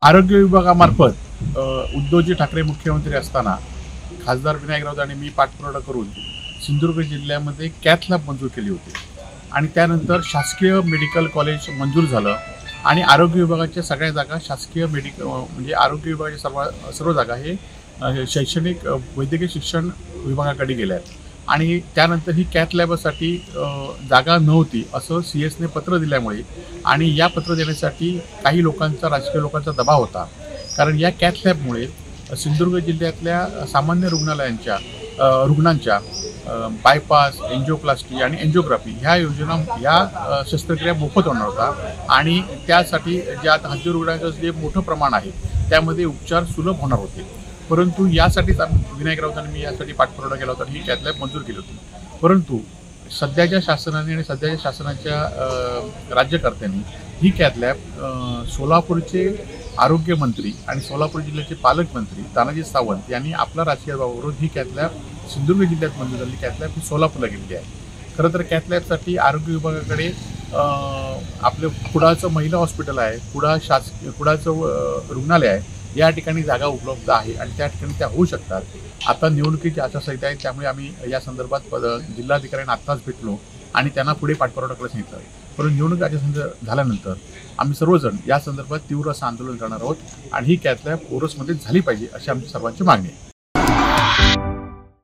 आरोग्य विभागामार्फत उद्धवजी ठाकरे मुख्यमंत्री असताना खासदार विनायक राऊत आणि मी पाठपुरावा करून सिंधुदुर्ग जिल्ह्यामध्ये कॅथ लॅब मंजूर केली होती आणि त्यानंतर शासकीय मेडिकल कॉलेज मंजूर झालं आणि आरोग्य विभागाच्या सगळ्या जागा शासकीय म्हणजे आरोग्य विभागाच्या सर्व जागा हे शैक्षणिक वैद्यकीय शिक्षण विभागाकडे गेल्या आहेत आणि त्यानंतर ही कॅथ लॅबसाठी जागा नव्हती असं CSने पत्र दिल्यामुळे आणि या पत्र देण्यासाठी काही लोकांचा राजकीय लोकांचा दबाव होता, कारण या कॅथ लॅबमुळे सिंधुदुर्ग जिल्ह्यातल्या सामान्य रुग्णांच्या बायपास, एन्जिओप्लास्टी आणि एन्जिओग्राफी ह्या योजना ह्या शस्त्रक्रिया मोफत होणार होता आणि त्यासाठी ज्या हृदय रुग्णांचं जे मोठं प्रमाण आहे त्यामध्ये उपचार सुलभ होणार होते। परंतु यासाठीच विनायक राऊतांनी मी यासाठी पाठपुरावा केला होता, ही कॅथ लॅब मंजूर केली होती। परंतु सध्याच्या शासनाने आणि सध्याच्या शासनाच्या राज्यकर्त्यांनी ही कॅथ लॅब सोलापूरचे आरोग्यमंत्री आणि सोलापूर जिल्ह्याचे पालकमंत्री तानाजी सावंत यांनी आपला राजकीय दबावावरून ही कॅथ लॅब सिंधुदुर्ग जिल्ह्यात मंजूर झाली कॅथ लॅब ही सोलापूरला गेलेली आहे। खरं तर कॅथ लॅबसाठी आरोग्य विभागाकडे आपलं कुडाचं महिला हॉस्पिटल आहे, कुडाचं रुग्णालय आहे, या ठिकाणी जागा उपलब्ध आहे आणि त्या ठिकाणी त्या होऊ शकतात। आता निवडणुकीची आचारसंहिता आहे त्यामुळे आम्ही या संदर्भात जिल्हाधिकाऱ्यांना आत्ताच भेटलो आणि त्यांना पुढे पाठपुरावा करायला सांगितलं। परंतु निवडणूक आचारसंहिता झाल्यानंतर आम्ही सर्वजण या संदर्भात तीव्र असं आंदोलन करणार आहोत आणि ही कॅथ लॅब ओरोसमध्ये झाली पाहिजे अशी आमची सर्वांची मागणी आहे।